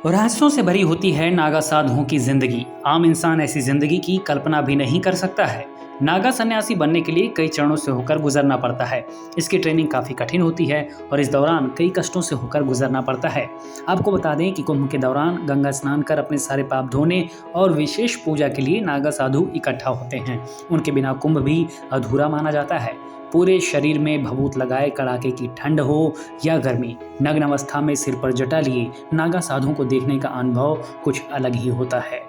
रहस्यों से भरी होती है नागा साधुओं की जिंदगी। आम इंसान ऐसी जिंदगी की कल्पना भी नहीं कर सकता है। नागा सन्यासी बनने के लिए कई चरणों से होकर गुजरना पड़ता है। इसकी ट्रेनिंग काफी कठिन होती है और इस दौरान कई कष्टों से होकर गुजरना पड़ता है। आपको बता दें कि कुंभ के दौरान गंगा स्नान कर अपने सारे पाप धोने और विशेष पूजा के लिए नागा साधु इकट्ठा होते हैं। उनके बिना कुंभ भी अधूरा माना जाता है। पूरे शरीर में भभूत लगाए, कड़ाके की ठंड हो या गर्मी, नग्न अवस्था में सिर पर जटा लिए नागा साधुओं को देखने का अनुभव कुछ अलग ही होता है।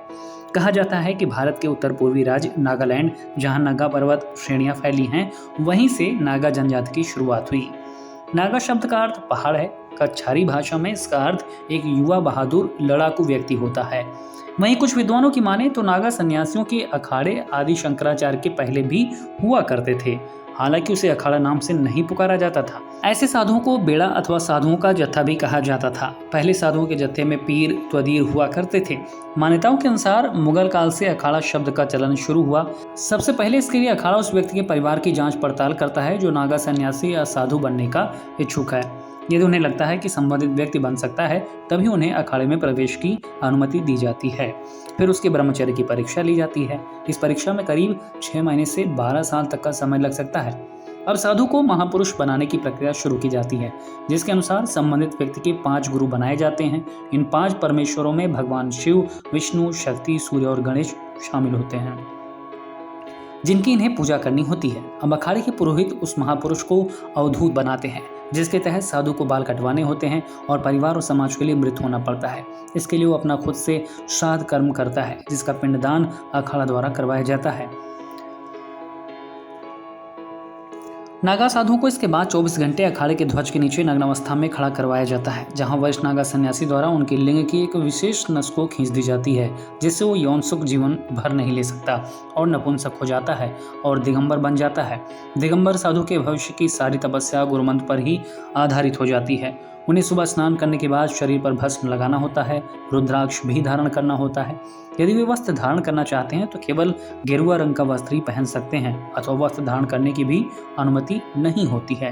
कहा जाता है कि भारत के उत्तर पूर्वी राज्य नागालैंड, जहां नागा पर्वत श्रेणियां फैली हैं, वहीं से नागा जनजाति की शुरुआत हुई। नागा शब्द का अर्थ पहाड़ है। कच्छारी भाषा में इसका अर्थ एक युवा बहादुर लड़ाकू व्यक्ति होता है। वहीं कुछ विद्वानों की माने तो नागा सन्यासियों के अखाड़े आदि शंकराचार्य के पहले भी हुआ करते थे, हालांकि उसे अखाड़ा नाम से नहीं पुकारा जाता था। ऐसे साधुओं को बेड़ा अथवा साधुओं का जत्था भी कहा जाता था। पहले साधुओं के जत्थे में पीर त्वदीर हुआ करते थे। मान्यताओं के अनुसार मुगल काल से अखाड़ा शब्द का चलन शुरू हुआ। सबसे पहले इसके लिए अखाड़ा उस व्यक्ति के परिवार की जांच पड़ताल करता है जो नागा सन्यासी या साधु बनने का इच्छुक है। यदि उन्हें लगता है कि संबंधित व्यक्ति बन सकता है, तभी उन्हें अखाड़े में प्रवेश की अनुमति दी जाती है। फिर उसके ब्रह्मचर्य की परीक्षा ली जाती है। इस परीक्षा में करीब 6 महीने से 12 साल तक का समय लग सकता है। अब साधु को महापुरुष बनाने की प्रक्रिया शुरू की जाती है, जिसके अनुसार संबंधित व्यक्ति के 5 गुरु बनाए जाते हैं। इन 5 परमेश्वरों में भगवान शिव, विष्णु, शक्ति, सूर्य और गणेश शामिल होते हैं, जिनकी इन्हें पूजा करनी होती है। अब अखाड़े के पुरोहित उस महापुरुष को अवधूत बनाते हैं, जिसके तहत साधु को बाल कटवाने होते हैं और परिवार और समाज के लिए मृत होना पड़ता है। इसके लिए वो अपना खुद से श्राद्ध कर्म करता है, जिसका पिंडदान अखाड़ा द्वारा करवाया जाता है। नागा साधुओं को इसके बाद 24 घंटे अखाड़े के ध्वज के नीचे नग्न अवस्था में खड़ा करवाया जाता है, जहां वरिष्ठ नागा सन्यासी द्वारा उनकी लिंग की एक विशेष नस को खींच दी जाती है, जिससे वो यौन सुख जीवन भर नहीं ले सकता और नपुंसक हो जाता है और दिगंबर बन जाता है। दिगंबर साधु के भविष्य की सारी तपस्या गुरुमंत्र पर ही आधारित हो जाती है। उन्हें सुबह स्नान करने के बाद शरीर पर भस्म लगाना होता है, रुद्राक्ष भी धारण करना होता है। यदि वे वस्त्र धारण करना चाहते हैं तो केवल गेरुआ रंग का वस्त्र ही पहन सकते हैं, अथवा वस्त्र धारण करने की भी अनुमति नहीं होती है।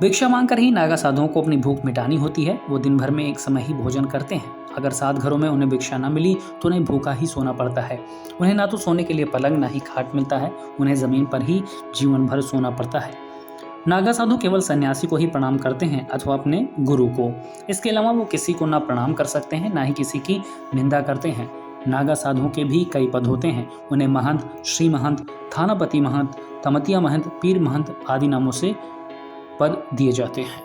भिक्षा मांगकर ही नागा साधुओं को अपनी भूख मिटानी होती है। वो दिन भर में एक समय ही भोजन करते हैं। अगर 7 घरों में उन्हें भिक्षा न मिली तो उन्हें भूखा ही सोना पड़ता है। उन्हें ना तो सोने के लिए पलंग, ना ही खाट मिलता है। उन्हें जमीन पर ही जीवन भर सोना पड़ता है। नागा साधु केवल सन्यासी को ही प्रणाम करते हैं अथवा अपने गुरु को। इसके अलावा वो किसी को ना प्रणाम कर सकते हैं, ना ही किसी की निंदा करते हैं। नागा साधुओं के भी कई पद होते हैं। उन्हें महंत, श्री महंत, थानापति महंत, तमतिया महंत, पीर महंत आदि नामों से पद दिए जाते हैं।